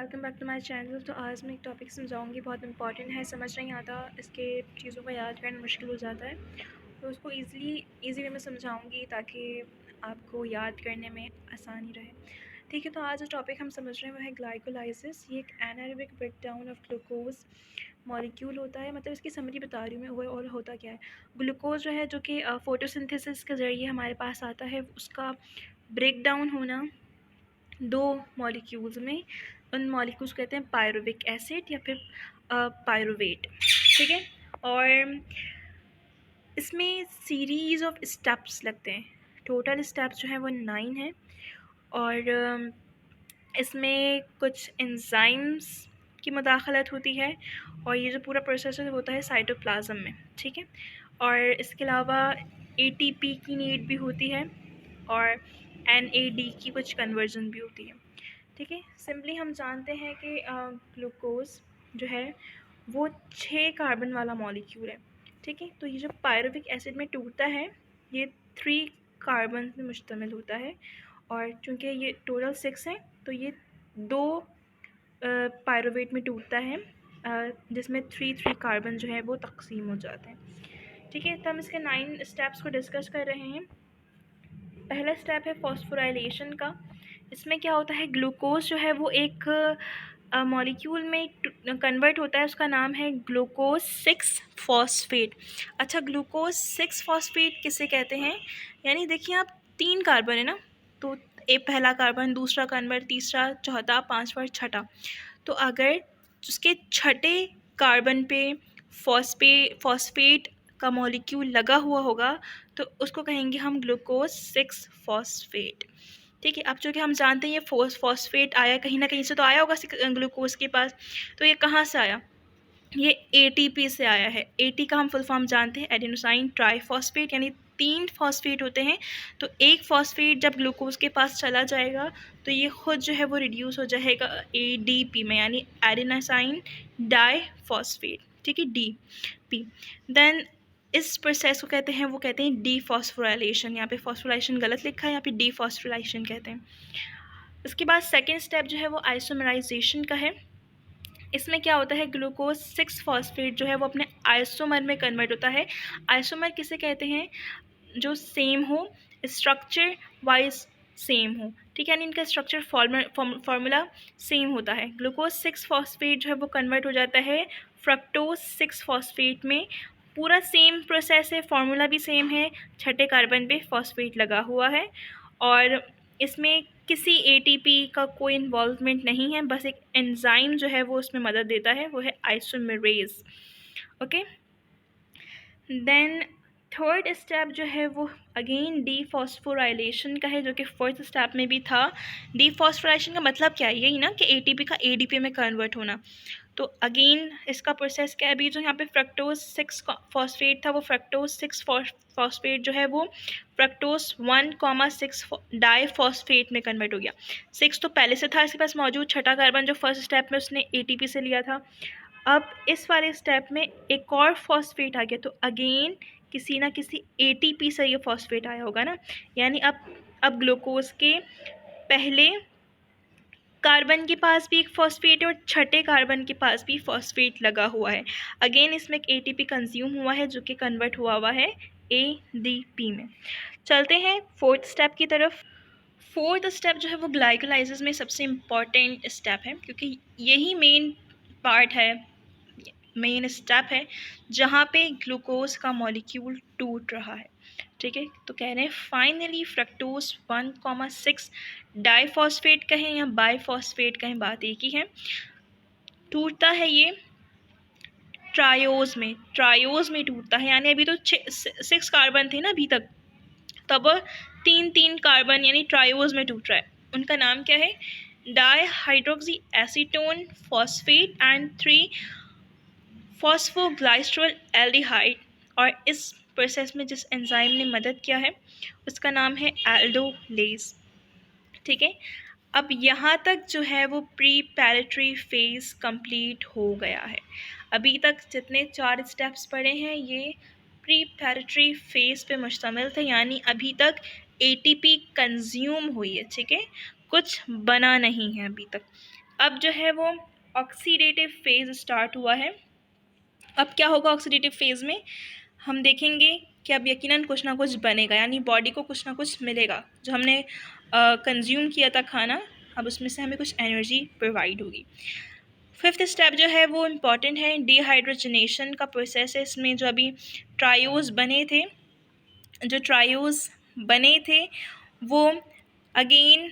Welcome back to my channel. तो आज मैं एक टॉपिक समझाऊंगी, बहुत इंपॉर्टेंट है, समझ नहीं आता, इसके चीज़ों को याद करना मुश्किल हो जाता है। तो उसको इजी वे में समझाऊंगी ताकि आपको याद करने में आसानी रहे। ठीक है, तो आज जो टॉपिक हम समझ रहे हैं वो है ग्लाइकोलाइसिस। ये एक anaerobic breakdown of glucose molecule होता है। मतलब इसकी समरी बता रही हूँ मैं, ओवरऑल होता क्या है। ग्लूकोज जो है, जो कि फोटोसिंथेसिस के ज़रिए हमारे पास आता है, उसका ब्रेकडाउन होना दो मॉलिक्यूल्स में। उन मॉलिक्यूल्स कहते हैं पायरुविक एसिड या फिर पायरुवेट। ठीक है, और इसमें सीरीज़ ऑफ स्टेप्स लगते हैं। टोटल स्टेप्स जो है वो 9 है। और इसमें कुछ एंजाइम्स की मुदाखलत होती है, और ये जो पूरा प्रोसेस होता है साइटोप्लाज्म में। ठीक है, और इसके अलावा एटीपी की नीड भी होती है, और एनएडी की कुछ कन्वर्जन भी होती है। ठीक है, सिंपली हम जानते हैं कि ग्लूकोज जो है वो 6 कार्बन वाला मॉलिक्यूल है। ठीक है, तो ये जो पायरुविक एसिड में टूटता है, ये 3 कार्बन में मुश्तमिल होता है, और चूँकि ये टोटल 6 है तो ये 2 पायरुवेट में टूटता है, जिसमें 3 कार्बन जो है वो तकसीम हो जाते हैं। ठीक है, तो हम इसके 9 स्टेप्स को डिस्कस कर रहे हैं। पहला स्टेप है फॉस्फोराइलेशन का। इसमें क्या होता है, ग्लूकोज जो है वो एक मॉलिक्यूल में कन्वर्ट होता है, उसका नाम है ग्लूकोज 6 फॉस्फेट। अच्छा, ग्लूकोज 6 फॉस्फेट किसे कहते हैं? यानी देखिए आप, 3 कार्बन है ना, तो एक पहला कार्बन, दूसरा कार्बन, तीसरा, चौथा, पांचवा, छठा। तो अगर उसके छठे कार्बन पे फॉस्फेट का मॉलिक्यूल लगा हुआ होगा तो उसको कहेंगे हम ग्लूकोज 6 फॉस्फेट। ठीक है, अब जो कि हम जानते हैं ये फॉस्फेट आया कहीं ना कहीं से, तो आया होगा ग्लूकोज के पास। तो ये कहाँ से आया? ये एटीपी से आया है। एटी का हम फुल फॉर्म जानते हैं, एडेनोसाइन ट्राइफॉस्फेट, यानी 3 फॉस्फेट होते हैं। तो एक फॉस्फेट जब ग्लूकोज के पास चला जाएगा तो ये खुद जो है वो रिड्यूस हो जाएगा एडीपी में, यानी एडेनोसाइन डाइफॉस्फेट। ठीक है, डीपी। देन इस प्रोसेस को कहते हैं, वो कहते हैं डीफॉस्फोराइलेशन। यहाँ पे फॉस्फोराइलेशन गलत लिखा है, यहाँ पे डीफॉस्फोराइलेशन कहते हैं। इसके बाद सेकेंड स्टेप जो है वो आइसोमराइजेशन का है। इसमें क्या होता है, ग्लूकोज 6 फॉस्फेट जो है वो अपने आइसोमर में कन्वर्ट होता है। आइसोमर किसे कहते हैं? जो सेम हो, स्ट्रक्चर वाइज सेम हो। ठीक है, यानी इनका स्ट्रक्चर फार्मूला सेम होता है। ग्लूकोज 6 फॉस्फेट जो है वो कन्वर्ट हो जाता है फ्रक्टोज 6 फॉस्फेट में। पूरा सेम प्रोसेस है, फार्मूला भी सेम है, छठे कार्बन पे फॉस्फेट लगा हुआ है, और इसमें किसी एटीपी का कोई इन्वॉल्वमेंट नहीं है, बस एक एंजाइम जो है वो उसमें मदद देता है, वो है isomerase. Okay, then third step जो है वो अगेन डीफॉस्फोराइलेशन का है, जो कि फोर्थ स्टेप में भी था। डीफॉस्फोराइलेशन का मतलब क्या है? यही ना कि एटीपी का एडीपी में कन्वर्ट होना। तो अगेन इसका प्रोसेस क्या है? अभी जो यहाँ पे फ्रक्टोज 6 फॉस्फेट था, वो फ्रक्टोज 6 फॉस्फेट जो है वो फ्रक्टोज 1,6 डाइफॉस्फेट में कन्वर्ट हो गया। 6 तो पहले से था इसके पास मौजूद, छठा कार्बन जो फर्स्ट स्टेप में उसने एटीपी से लिया था। अब इस वाले स्टेप में एक और फॉस्फेट आ गया, तो अगेन किसी ना किसी एटीपी से ये फॉस्फेट आया होगा ना, यानी अब ग्लूकोज के पहले कार्बन के पास भी एक फॉस्फेट है और छठे कार्बन के पास भी फॉस्फेट लगा हुआ है। अगेन इसमें एक एटीपी कंज्यूम हुआ है जो कि कन्वर्ट हुआ है एडीपी में। चलते हैं फोर्थ स्टेप की तरफ। फोर्थ स्टेप जो है वो ग्लाइकोलाइसिस में सबसे इम्पॉर्टेंट स्टेप है, क्योंकि यही मेन पार्ट है, मेन स्टेप है जहाँ पे ग्लूकोज का मॉलिक्यूल टूट रहा है। ठीक है, तो कह रहे हैं फाइनली फ्रक्टोज 1,6 डाइफॉस्फेट कहें या बाइफॉस्फेट कहें, बात एक ही है। टूटता है ये ट्रायोज में टूटता है, यानी अभी तो 6 कार्बन थे ना अभी तक, तब 3 कार्बन यानी ट्रायोज में टूट रहा है। उनका नाम क्या है? Dihydroxy acetone phosphate and 3 phosphoglycerol aldehyde. और इस प्रोसेस में जिस एंजाइम ने मदद किया है उसका नाम है एल्डोलेज। ठीक है, अब यहाँ तक जो है वो प्रीपैरेटरी फेज कंप्लीट हो गया है। अभी तक जितने 4 स्टेप्स पढ़े हैं ये प्रीपैरेटरी फेज पे मुश्तमिल थे, यानी अभी तक एटीपी कंज्यूम हुई है। ठीक है, कुछ बना नहीं है अभी तक। अब जो है वो ऑक्सीडेटिव फेज स्टार्ट हुआ है। अब क्या होगा ऑक्सीडेटिव फेज में, हम देखेंगे कि अब यकीनन कुछ ना कुछ बनेगा, यानी बॉडी को कुछ ना कुछ मिलेगा। जो हमने कंज्यूम किया था खाना, अब उसमें से हमें कुछ एनर्जी प्रोवाइड होगी। फिफ्थ स्टेप जो है वो इम्पॉर्टेंट है, डिहाइड्रोजनेशन का प्रोसेस है। इसमें जो अभी ट्रायोज बने थे, वो अगेन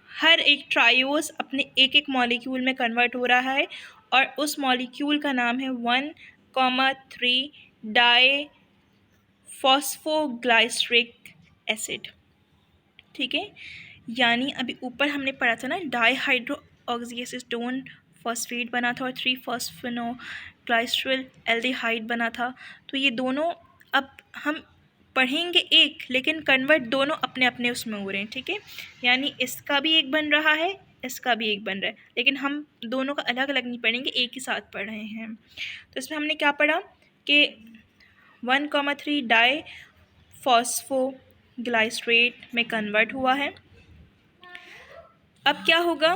हर एक ट्रायोज अपने एक एक मॉलिक्यूल में कन्वर्ट हो रहा है, और उस मॉलिक्यूल का नाम है 1,3 डाई फॉस्फोग्लाइसरिक एसिड। ठीक है, यानी अभी ऊपर हमने पढ़ा था ना, डाईहाइड्रो ऑक्सीएसिटोन फॉस्फेट बना था और 3-फॉस्फेनोग्लाइसरल एल्डिहाइड बना था। तो ये दोनों अब हम पढ़ेंगे एक, लेकिन कन्वर्ट दोनों अपने अपने उसमें हो रहे हैं। ठीक है, यानी इसका भी एक बन रहा है, इसका भी एक बन रहा है, लेकिन हम दोनों का अलग अलग नहीं पढ़ेंगे, एक ही साथ पढ़ रहे हैं। तो इसमें हमने क्या पढ़ा कि 1,3 डाई फॉस्फोग्लाइसरेट में कन्वर्ट हुआ है। अब क्या होगा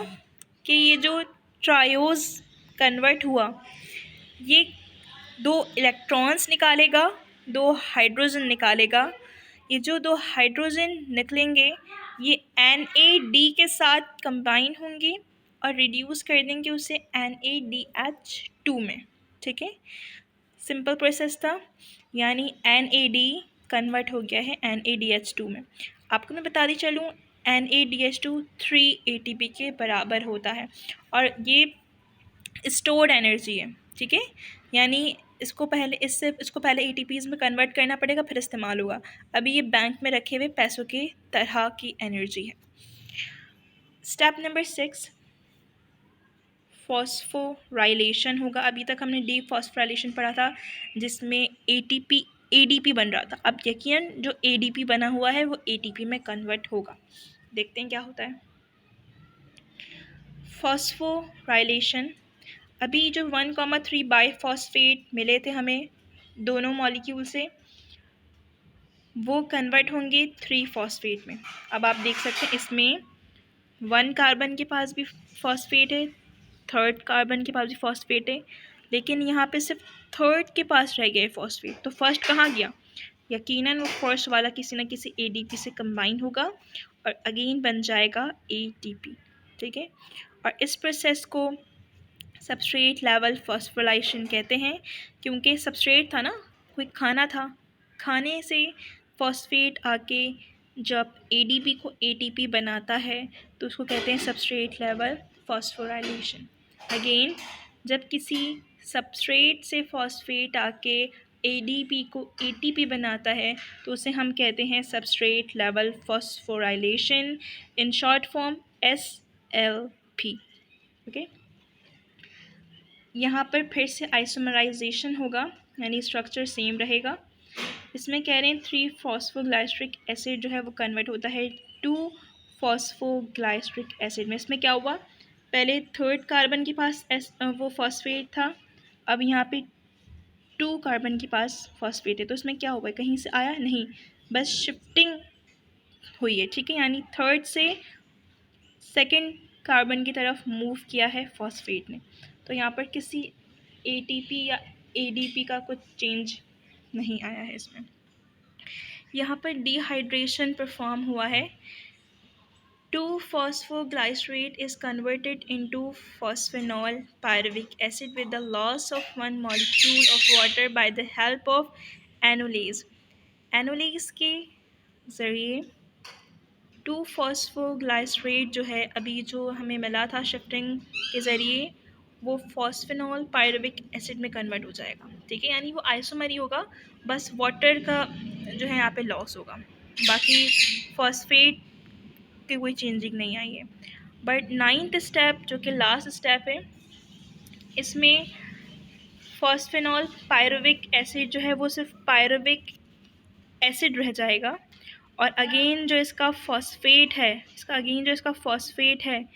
कि ये जो ट्रायोज कन्वर्ट हुआ, ये 2 इलेक्ट्रॉन्स निकालेगा, 2 हाइड्रोजन निकालेगा। ये जो 2 हाइड्रोजन निकलेंगे ये NAD के साथ कंबाइन होंगे और रिड्यूस कर देंगे उसे NADH2 में। ठीक है, सिंपल प्रोसेस था, यानी NAD कन्वर्ट हो गया है NADH2 में। आपको मैं बता दी चलूँ, NADH2 3 ATP के बराबर होता है, और ये स्टोर्ड एनर्जी है। ठीक है, यानी इसको पहले ATPs में कन्वर्ट करना पड़ेगा, फिर इस्तेमाल होगा। अभी ये बैंक में रखे हुए पैसों की तरह की एनर्जी है। स्टेप नंबर 6 फॉस्फोराइलेशन होगा। अभी तक हमने डीफॉस्फोराइलेशन पढ़ा था, जिसमें ADP बन रहा था। अब यकीनन जो ADP बना हुआ है वो ATP में कन्वर्ट होगा। देखते हैं क्या होता है फॉस्फोराइलेशन। अभी जो 1,3 बाईफॉस्फेट मिले थे हमें दोनों मॉलिक्यूल से, वो कन्वर्ट होंगे 3 फॉस्फेट में। अब आप देख सकते हैं इसमें 1 कार्बन के पास भी फॉस्फेट है, 3rd कार्बन के पास भी फॉस्फेट है, लेकिन यहाँ पे सिर्फ 3rd के पास रह गया है फॉस्फेट। तो फर्स्ट कहाँ गया, यकीनन वो फर्स्ट वाला किसी न किसी ADP से कंबाइन होगा और अगेन बन जाएगा ATP। ठीक है, और इस प्रोसेस को सबस्ट्रेट लेवल फॉस्फोराइलेशन कहते हैं, क्योंकि सबस्ट्रेट था ना, कोई खाना था, खाने से फॉस्फेट आके जब ADP को ATP बनाता है तो उसको कहते हैं सबस्ट्रेट लेवल फॉस्फोराइलेशन। अगेन जब किसी सबस्ट्रेट से फॉस्फेट आके ADP को ATP बनाता है तो उसे हम कहते हैं substrate level phosphorylation, in short form SLP। Okay, यहाँ पर फिर से आइसोमराइजेशन होगा, यानी स्ट्रक्चर सेम रहेगा। इसमें कह रहे हैं 3 फॉस्फोग्लाइसरिक एसिड जो है वो कन्वर्ट होता है 2 फॉस्फोग्लाइसरिक एसिड में। इसमें क्या हुआ, पहले 3rd कार्बन के पास वो फॉस्फेट था, अब यहाँ पे 2 कार्बन के पास फॉस्फेट है। तो इसमें क्या हुआ, कहीं से आया नहीं, बस शिफ्टिंग हुई है। ठीक है, यानी 3rd से 2nd कार्बन की तरफ मूव किया है फॉस्फेट ने। तो यहाँ पर किसी ATP या ADP का कुछ चेंज नहीं आया है इसमें। यहाँ पर डिहाइड्रेशन परफॉर्म हुआ है, 2-phosphoglycerate is converted into phosphenol pyruvic acid with the loss of 1 molecule of water by the help of anulase। एनोलेज के ज़रिए 2-phosphoglycerate जो है अभी जो हमें मिला था शिफ्टिंग के ज़रिए, वो फॉस्फेनॉल पायरुविक एसिड में कन्वर्ट हो जाएगा। ठीक है, यानी वो आइसोमर ही होगा, बस वाटर का जो है यहाँ पे लॉस होगा, बाकी फॉस्फेट की कोई चेंजिंग नहीं आई है। बट 9th स्टेप जो कि लास्ट स्टेप है, इसमें फॉस्फेनॉल पायरुविक एसिड जो है वो सिर्फ पायरुविक एसिड रह जाएगा, और अगेन जो इसका फॉस्फेट है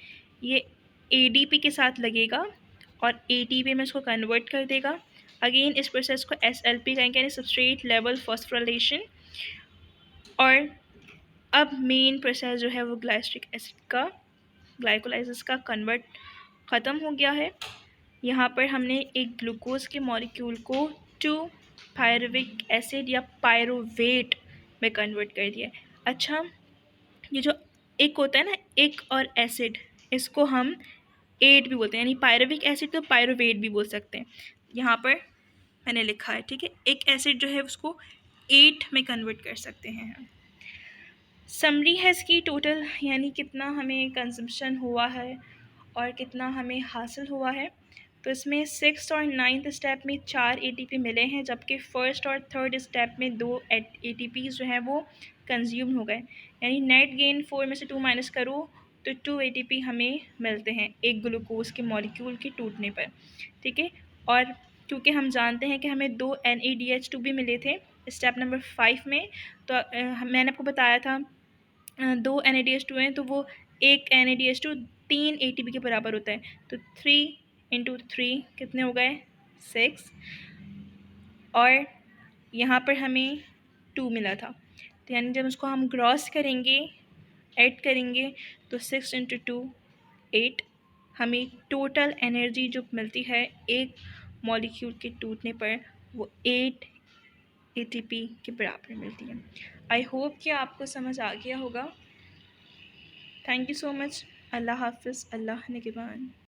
ये ADP के साथ लगेगा और ATP में इसको कन्वर्ट कर देगा। अगेन इस प्रोसेस को SLP कहेंगे, यानी सबस्ट्रेट लेवल फॉस्फोराइलेशन। और अब मेन प्रोसेस जो है वो ग्लाइसरिक एसिड का ग्लाइकोलाइसिस का कन्वर्ट ख़त्म हो गया है। यहाँ पर हमने एक ग्लूकोज के मॉलिक्यूल को 2 पायरुविक एसिड या पायरुवेट में कन्वर्ट कर दिया। अच्छा, ये जो एक होता है ना, एक और एसिड, इसको हम एट भी बोलते हैं, यानी पायरुविक एसिड तो पायरुवेट भी बोल सकते हैं। यहाँ पर मैंने लिखा है, ठीक है। एक एसिड जो है उसको 8 में कन्वर्ट कर सकते हैं हम। समरी है इसकी टोटल, यानी कितना हमें कंजम्पशन हुआ है और कितना हमें हासिल हुआ है। तो इसमें 6th और 9th स्टेप में 4 ATP मिले हैं, जबकि फर्स्ट और थर्ड स्टेप में 2 ATP जो हैं वो कंज्यूम हो गए। यानी नेट गेन 4 में से 2 माइनस करो तो 2 ATP हमें मिलते हैं एक ग्लूकोज के मॉलिक्यूल के टूटने पर, ठीक है। और क्योंकि हम जानते हैं कि हमें 2 NADH2 भी मिले थे स्टेप नंबर 5 में, तो मैंने आपको बताया था 2 NADH2 हैं, तो वो एक NADH2 3 ATP के बराबर होता है। तो 3 × 3 कितने हो गए? 6। और यहाँ पर हमें 2 मिला था, तो यानी जब उसको हम ग्रॉस करेंगे, ऐड करेंगे, तो 6 × 2 8। हमें टोटल एनर्जी जो मिलती है एक मॉलिक्यूल के टूटने पर, वो 8 ATP के बराबर मिलती है। आई होप कि आपको समझ आ गया होगा। Thank you so much. अल्लाह हाफ़िज़। अल्लाह निगहबान।